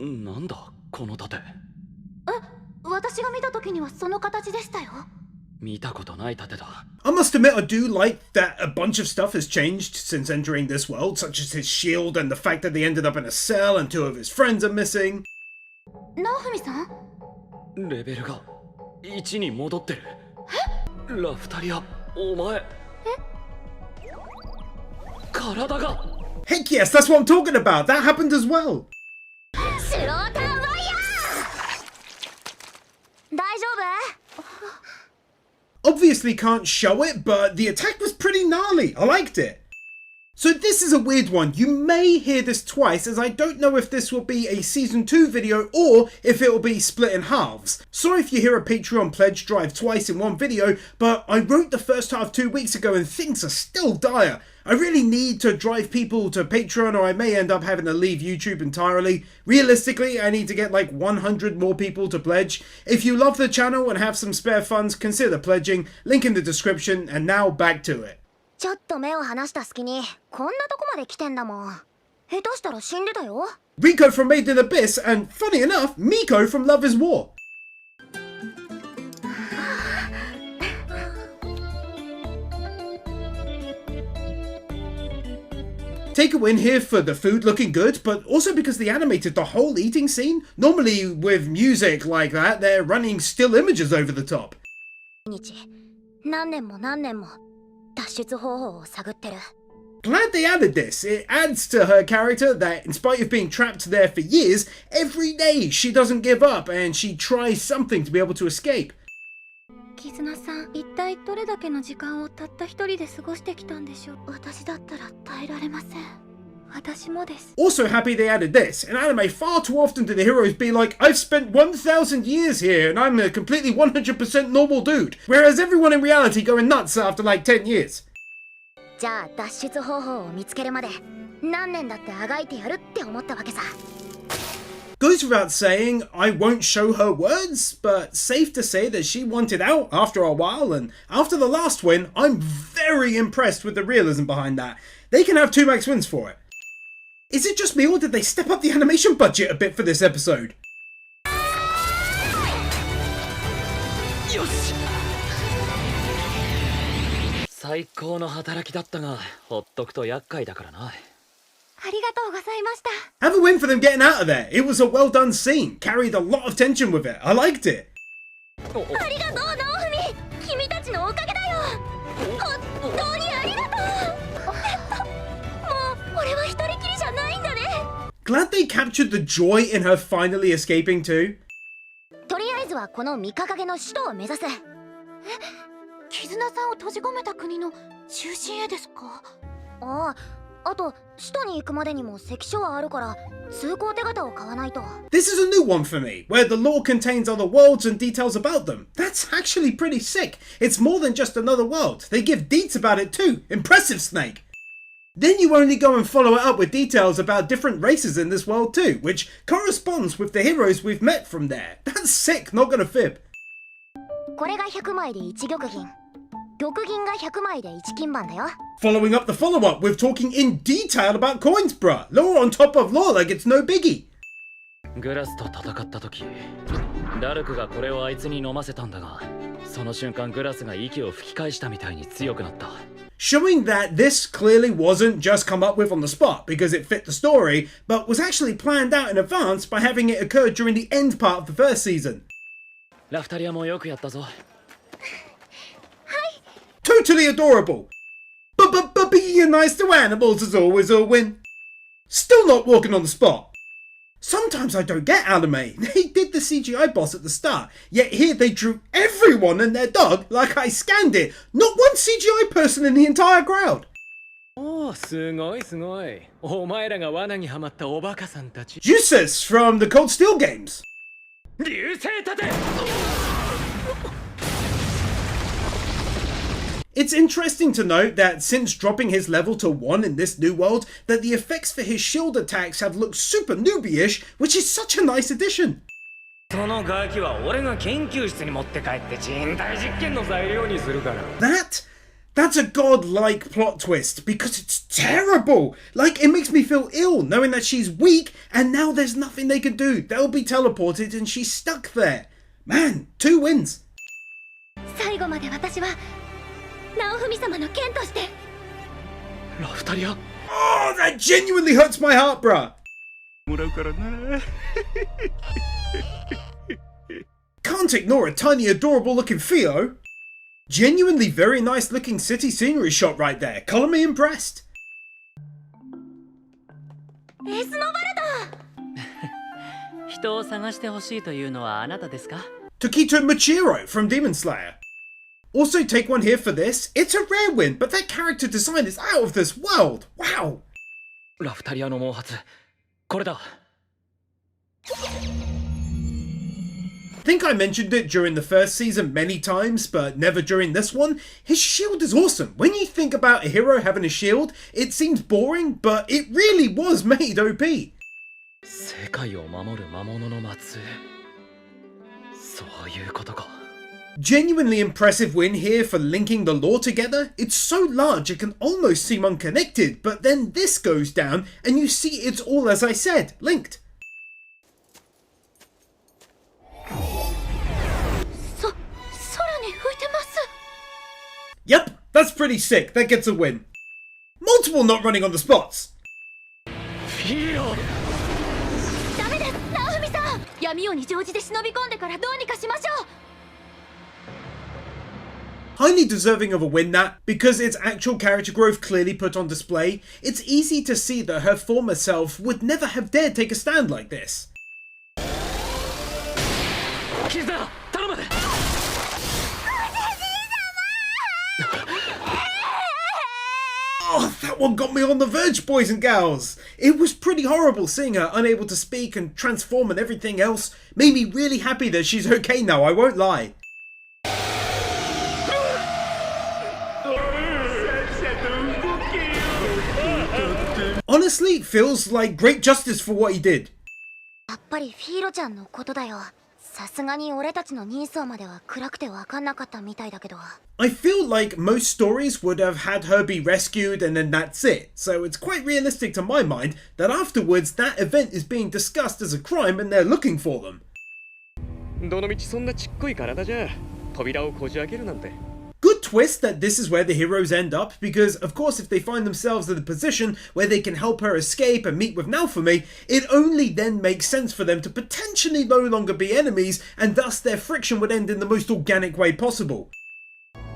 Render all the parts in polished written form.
なんだこの盾。私が見た時にはその形でしたよ。見たことない盾だ。 I must admit I do like that a bunch of stuff has changed since entering this world, such as his shield and the fact that they ended up in a cell and 2 of his friends are missing. ナオフミさん、レベルが1に戻ってる。ラフタリア、お前。体が。 Heck yes, that's what I'm talking about. That happened as well. スローターワイヤー。大丈夫Obviously can't show it, but the attack was pretty gnarly. I liked it. So this is a weird one. You may hear this twice, as I don't know if this will be a season 2 video or if it will be split in halves. Sorry if you hear a Patreon pledge drive twice in one video, but I wrote the first half 2 weeks ago and things are still dire. I really need to drive people to Patreon or I may end up having to leave YouTube entirely. Realistically, I need to get like 100 more people to pledge. If you love the channel and have some spare funds, consider pledging. Link in the description, and now back to it. ちょっと目を離した隙にこんなとこまで来てんだもん。下手したら死んでたよ。 Rico from Made in Abyss and, funny enough, Miko from Love is War. Take a win here for the food looking good, but also because they animated the whole eating scene. Normally with music like that, they're running still images over the top. 何年も何年も脱出方法を探ってる。 Glad they added this. It adds to her character that, in spite of being trapped there for years, every day she doesn't give up and she tries something to be able to escape. キズナさん、一体どれだけの時間をたった一人で過ごしてきたんでしょう。私だったら耐えられません。私もです。 Also happy they added this. In anime, far too often do the heroes be like, I've spent 1,000 years here and I'm a completely 100% normal dude. Whereas everyone in reality going nuts after like 10 years. じゃあ脱出方法を見つけるまで何年だってあがいてやるって思ったわけさ。 Goes without saying, I won't show her words, but safe to say that she wanted out after a while, and after the last win, I'm very impressed with the realism behind that. They can have 2 max wins for it. Is it just me or did they step up the animation budget a bit for this episode? よし。最高の働きだったが、ほっとくと厄介だからな。ありがとうございました。 Have a win for them getting out of there. It was a well done scene. Carried a lot of tension with it. I liked it. ありがとう、ナオフミ。君たちのおかげだよ。本当にありがとう。もう俺は一人きりじゃないんだね。 Glad they captured the joy in her finally escaping too. とりあえずはこの三日影の首都を目指す。キズナさんを閉じ込めた国の中心へですか？あと首都に行くまでにも関所はあるから通行手形を買わないと。 This is a new one for me, where the lore contains other worlds and details about them. That's actually pretty sick. It's more than just another world. They give deets about it too. Impressive, Snake. Then you only go and follow it up with details about different races in this world too, which corresponds with the heroes we've met from there. That's sick, not gonna fib. これが100枚で1玉銀。玉銀が100枚で1金板だよ。 Following up the follow-up with talking in detail about coins, bruh. Lore on top of lore like it's no biggie. グラスと戦った時、ダルクがこれをあいつに飲ませたんだが、その瞬間グラスが息を吹き返したみたいに強くなった。 Showing that this clearly wasn't just come up with on the spot because it fit the story, but was actually planned out in advance by having it occur during the end part of the first season. ラフタリアもよくやったぞ。 Totally adorable. But being nice to animals is always a win. Still not walking on the spot. Sometimes I don't get anime. They did the CGI boss at the start, yet here they drew everyone and their dog like I scanned it. Not one CGI person in the entire crowd. おお、すごいすごい。お前らが罠にはまったおバカさんたち。Jusis from the Cold Steel games. 流星盾。 It's interesting to note that since dropping his level to 1 in this new world, that the effects for his shield attacks have looked super newbie-ish, which is such a nice addition. そのガキは俺が研究室に持って帰って人体実験の材料にするから。 That That's a godlike plot twist because it's terrible. Like, it makes me feel ill knowing that she's weak and now there's nothing they can do. They'll be teleported and she's stuck there. Man, 2 wins. 最後まで私は直文様の剣として。ラフタリア Oh, that genuinely hurts my heart, bruh. もらうからな。Can't ignore a tiny adorable looking Theo. Genuinely very nice looking city scenery shot right there. Color me impressed. エスノバルト。人を探してほしいというのはあなたですか？ Tokito Machiro from Demon Slayer. Also take one here for this. It's a rare win, but that character design is out of this world. Wow. ラフタリアの毛髪これだ Think I mentioned it during the first season many times, but never during this one. His shield is awesome. When you think about a hero having a shield, it seems boring, but it really was made OP. 世界を守る魔物の末裔そういうことか Genuinely impressive win here for linking the lore together. It's so large it can almost seem unconnected, but then this goes down and you see it's all as I said, linked. 空に浮いてます。 Yep, that's pretty sick. That gets a win. Multiple not running on the spots. フィーロダメです、直文さん。闇夜に常時で忍び込んでからどうにかしましょう。 Highly deserving of a win that, because its actual character growth clearly put on display, it's easy to see that her former self would never have dared take a stand like this. キズナ頼む Oh, that one got me on the verge, boys and gals. It was pretty horrible seeing her unable to speak and transform and everything else. Made me really happy that she's okay now, I won't lie. Honestly, feels like great justice for what he did. やっぱりフィーロちゃんのことだよ。さすがに俺たちの人相までは暗くて分かんなかったみたいだけど。I feel like most stories would have had her be rescued and then that's it. So it's quite realistic to my mind that afterwards that event is being discussed as a crime and they're looking for them. どのみちそんなちっこい体じゃ扉をこじ開けるなんて。 Good twist that this is where the heroes end up, because of course if they find themselves in a position where they can help her escape and meet with Naofumi, it only then makes sense for them to potentially no longer be enemies, and thus their friction would end in the most organic way possible.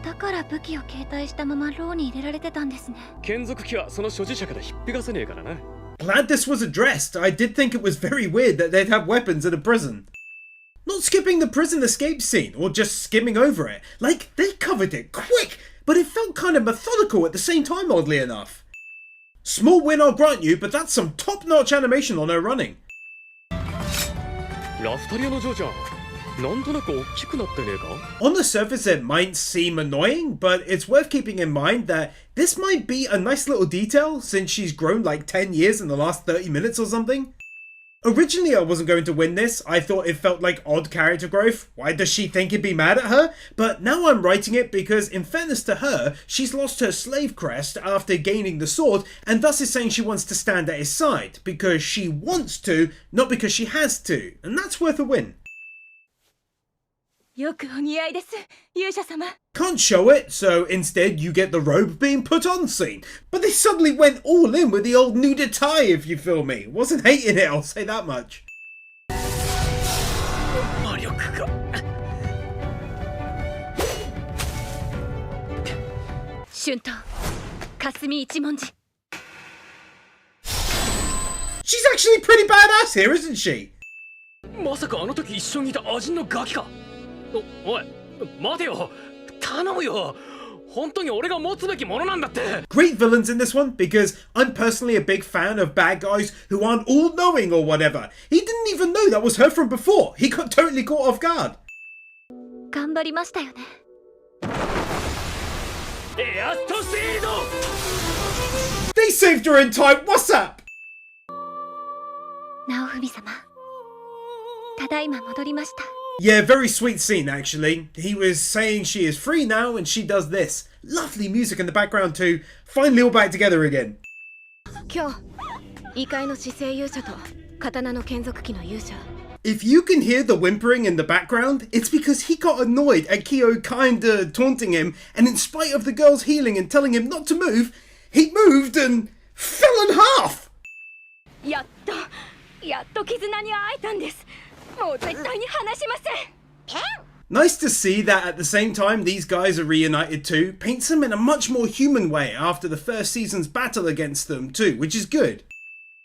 だから武器を携帯したまま牢に入れられてたんですね。剣属機はその所持者から引っぺがせねえからな。 Glad this was addressed. I did think it was very weird that they'd have weapons in a prison. Not skipping the prison escape scene, or just skimming over it. Like, they covered it quick, but it felt kind of methodical at the same time, oddly enough. Small win, I'll grant you, but that's some top-notch animation on her running. ラフタリアの嬢ちゃん、なんとなく大きくなってねえか？ On the surface it might seem annoying, but it's worth keeping in mind that this might be a nice little detail since she's grown like 10 years in the last 30 minutes or something. Originally I wasn't going to win this, I thought it felt like odd character growth, why does she think he'd be mad at her? But now I'm writing it because in fairness to her, she's lost her slave crest after gaining the sword and thus is saying she wants to stand at his side, because she wants to, not because she has to, and that's worth a win. よくお似合いです、勇者様。 Can't show it, so instead you get the robe being put on scene. But they suddenly went all in with the old nudity, if you feel me. Wasn't hating it, I'll say that much. 魔力が 春闘、霞一文字。 She's actually pretty badass here, isn't she? まさかあの時一緒にいたアジンのガキかおい待てよ頼むよ本当に俺が持つべきものなんだって Great villains in this one, because I'm personally a big fan of bad guys who aren't all-knowing or whatever. He didn't even know that was her from before. He got totally caught off guard. 頑張りましたよね。エアストシード They saved her in time, what's up? 直文様、ただいま戻りました。Yeah, very sweet scene actually. He was saying she is free now and she does this. Lovely music in the background too. Finally all back together again. 今日異界の死生勇者と刀の眷属機の勇者 If you can hear the whimpering in the background, it's because he got annoyed at Kyo kinda taunting him, and in spite of the girl's healing and telling him not to move, he moved and fell in half! やっと絆に会えたんです。もう絶対に離しません。 Nice to see that at the same time these guys are reunited too. Paints them in a much more human way after the first season's battle against them too, which is good.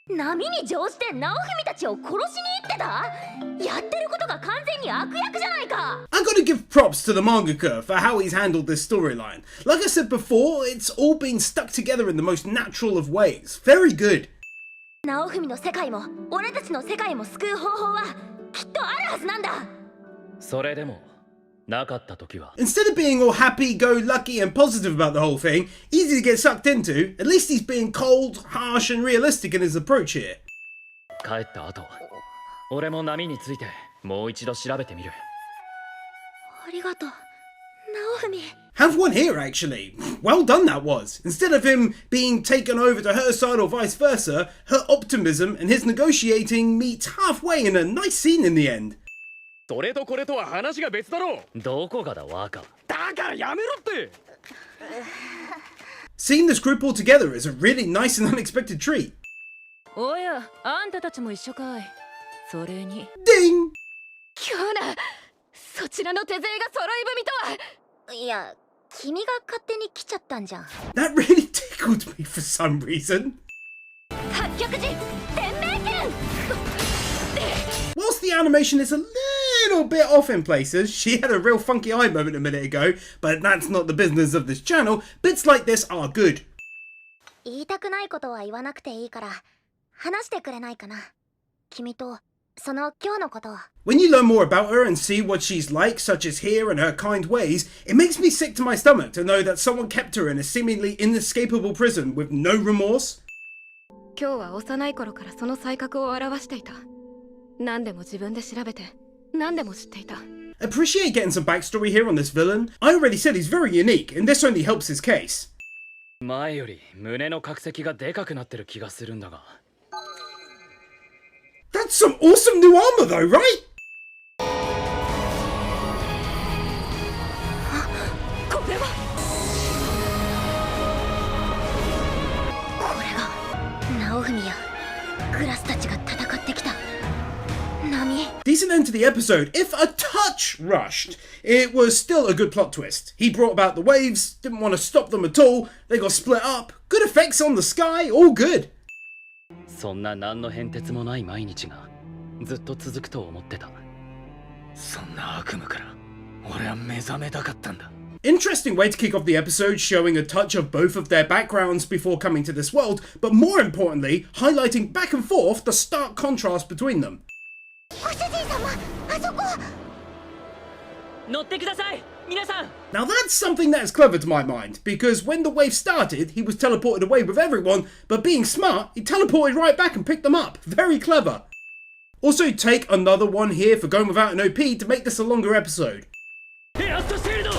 波に乗して直文たちを殺しに行ってた？やってることが完全に悪役じゃないか。 I gotta give props to the mangaka for how he's handled this storyline. Like I said before, it's all been stuck together in the most natural of ways. Very good. 直文の世界も俺たちの世界も救う方法はきっとあるはずなんだ。それでもなかった時は Instead of being all happy-go-lucky and positive about the whole thing, easy to get sucked into, at least he's being cold, harsh and realistic in his approach here. 帰った後俺も波についてもう一度調べてみる。ありがとう直文。 Have one here, actually. Well done that was. Instead of him being taken over to her side or vice versa, her optimism and his negotiating meet halfway in a nice scene in the end. それとこれとは話が別だろう。どこがだ若。だからやめろって。 Seeing this group all together is a really nice and unexpected treat. おや、あんたたちも一緒かい。それに Ding! 今日な、そちらの手勢が揃い踏みとは。いや、君が勝手に来ちゃったんじゃん。 That really tickled me for some reason. 八脚寺天命剣。 Whilst the animation is a little bit off in places, she had a real funky eye moment a minute ago, but that's not the business of this channel. Bits like this are good. 言いたくないことは言わなくていいから話してくれないかな。君とその今日のことを。 When you learn more about her and see what she's like, such as here and her kind ways, it makes me sick to my stomach to know that someone kept her in a seemingly inescapable prison with no remorse. 今日は幼い頃からその才覚を表していた。何でも自分で調べて、何でも知っていた。 Appreciate getting some backstory here on this villain. I already said he's very unique, and this only helps his case. 前より胸の角石がでかくなってる気がするんだが。That's some awesome new armor though, right? これはこれが直文やグラスたちが戦ってきた波。 Decent end to the episode, if a touch rushed. It was still a good plot twist. He brought about the waves, didn't want to stop them at all, they got split up, good effects on the sky, all good. そんな何の変哲もない毎日がずっと続くと思ってた。そんな悪夢から俺は目覚めたかったんだ。 Interesting way to kick off the episode, showing a touch of both of their backgrounds before coming to this world, but more importantly, highlighting back and forth the stark contrast between them. ご主人様、あそこ。乗ってください皆さん。 Now that's something that is clever to my mind, because when the wave started, he was teleported away with everyone, but being smart, he teleported right back and picked them up. Very clever. Also take another one here for going without an OP to make this a longer episode. エアストシールド、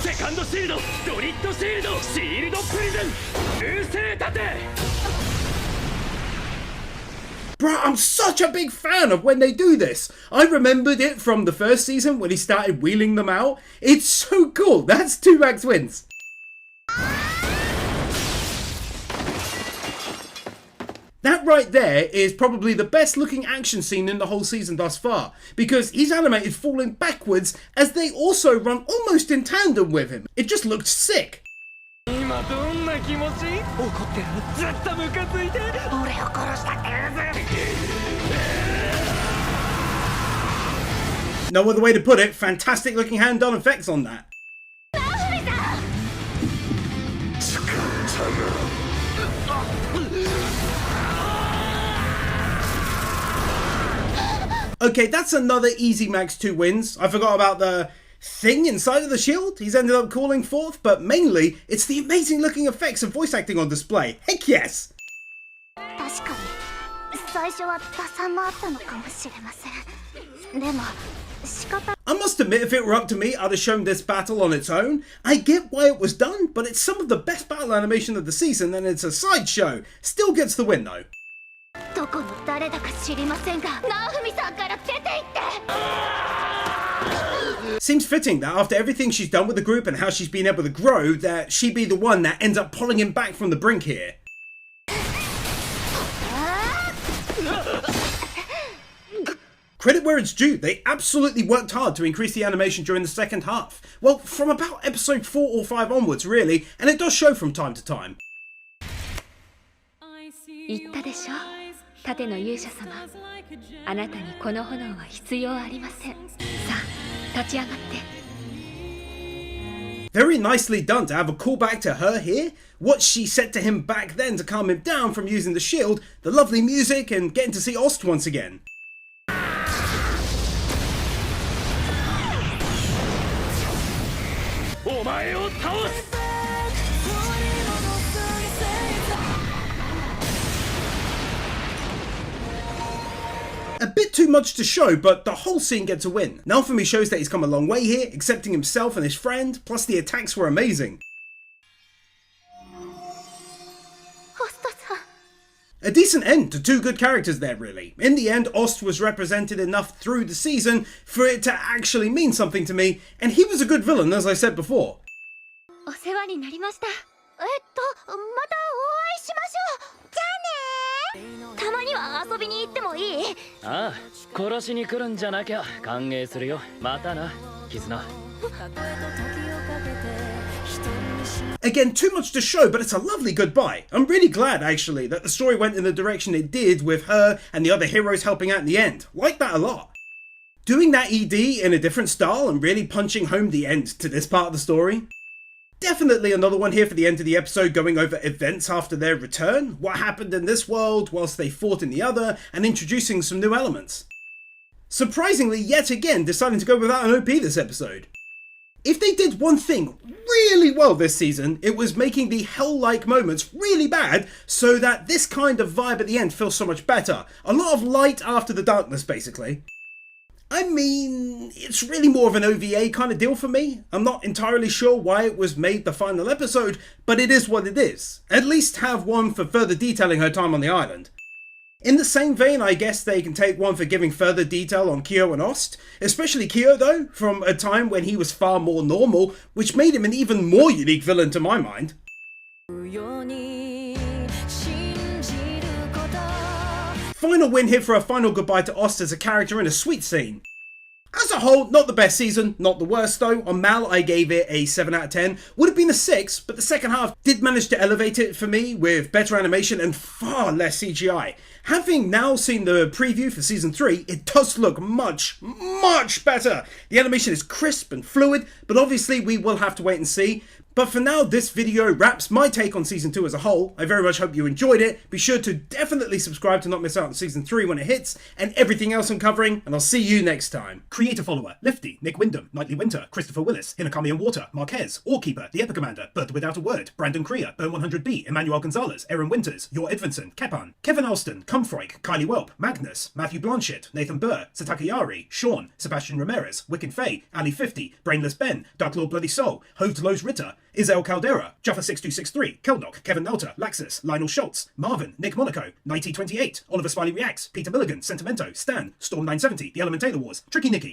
セカンドシールド、ドリッドシールド、シールドプリズン、流星盾。 Bruh, I'm such a big fan of when they do this. I remembered it from the first season when he started wheeling them out. It's so cool. That's 2 max wins. That right there is probably the best looking action scene in the whole season thus far, because he's animated falling backwards as they also run almost in tandem with him. It just looked sick. 今どんな気持ち？怒ってる？ずっとムカついて？俺を殺したって言うぜ。 No other way to put it, fantastic looking hand-done effects on that. Okay, that's another easy max 2 wins. I forgot about the thing inside of the shield he's ended up calling forth, but mainly it's the amazing looking effects and voice acting on display. Heck yes! 確かに最初は打算もあったのかもしれません。でも仕方 I must admit, if it were up to me, I'd have shown this battle on its own. I get why it was done, but it's some of the best battle animation of the season and it's a sideshow. Still gets the win though. どこの誰だか知りませんが、ナオフミさんから出て行って。 Seems fitting that after everything she's done with the group and how she's been able to grow, that she be the one that ends up pulling him back from the brink here. Credit where it's due, they absolutely worked hard to increase the animation during the second half. Well, from about episode 4 or 5 onwards really, and it does show from time to time. 言ったでしょ、盾の勇者様。あなたにこの炎は必要ありません。さあ、立ち上がって。 Very nicely done to have a callback to her here. What she said to him back then to calm him down from using the shield, the lovely music, and getting to see Ost once again. A bit too much to show, but the whole scene gets a win. Naofumi shows that he's come a long way here, accepting himself and his friend, plus the attacks were amazing. ホストさん。 A decent end to 2 good characters there really. In the end, Ost was represented enough through the season for it to actually mean something to me, and he was a good villain as I said before. お世話になりました。またお会いしましょう。じゃあね。たまには遊びに行ってもいい？ああ、殺しに来るんじゃなきゃ歓迎するよ。またな、絆。 Again, too much to show, but it's a lovely goodbye. I'm really glad, actually, that the story went in the direction it did with her and the other heroes helping out in the end. Like that a lot. Doing that ED in a different style and really punching home the end to this part of the story. Definitely another one here for the end of the episode, going over events after their return, what happened in this world whilst they fought in the other, and introducing some new elements. Surprisingly, yet again, deciding to go without an OP this episode. If they did one thing really well this season, it was making the hell-like moments really bad so that this kind of vibe at the end feels so much better. A lot of light after the darkness, basically. I mean, it's really more of an OVA kind of deal for me. I'm not entirely sure why it was made the final episode, but it is what it is. At least have one for further detailing her time on the island. In the same vein, I guess they can take one for giving further detail on Kyo and Ost, especially Kyo though, from a time when he was far more normal, which made him an even more unique villain to my mind. Final win here for a final goodbye to Ost as a character in a sweet scene. As a whole, not the best season, not the worst though. On Mal, I gave it a 7 out of 10. Would have been a 6, but the second half did manage to elevate it for me with better animation and far less CGI. Having now seen the preview for Season 3, it does look much, much better. The animation is crisp and fluid, but obviously we will have to wait and see. But for now, this video wraps my take on Season 2 as a whole. I very much hope you enjoyed it. Be sure to definitely subscribe to not miss out on Season 3 when it hits, and everything else I'm covering, and I'll see you next time. Creator follower, Lifty, Nick Wyndham, Nightly Winter, Christopher Willis, Hinakami and Water, Marquez, Orkeeper, The Epicommander, Bird Without a Word, Brandon Crea, Burn 100B, Emmanuel Gonzalez, Aaron Winters, Yor Edvinson, Kepan, Kevin Alston, Cumfreak, Kylie Welp, Magnus, Matthew Blanchett, Nathan Burr, Sataka Yari, Sean, Sebastian Ramirez, Wicked Faye, Ali 50, Brainless Ben, Dark Lord Bloody Soul, Hoved Lowe's Ritter, Isel Caldera, Jaffa6263, Kelnock, Kevin Nelter, Laxus, Lionel Schultz, Marvin, Nick Monaco, 9028, Oliver Smiley Reacts, Peter Milligan, Sentimento, Stan, Storm970, The Elementator Wars, Tricky Nicky,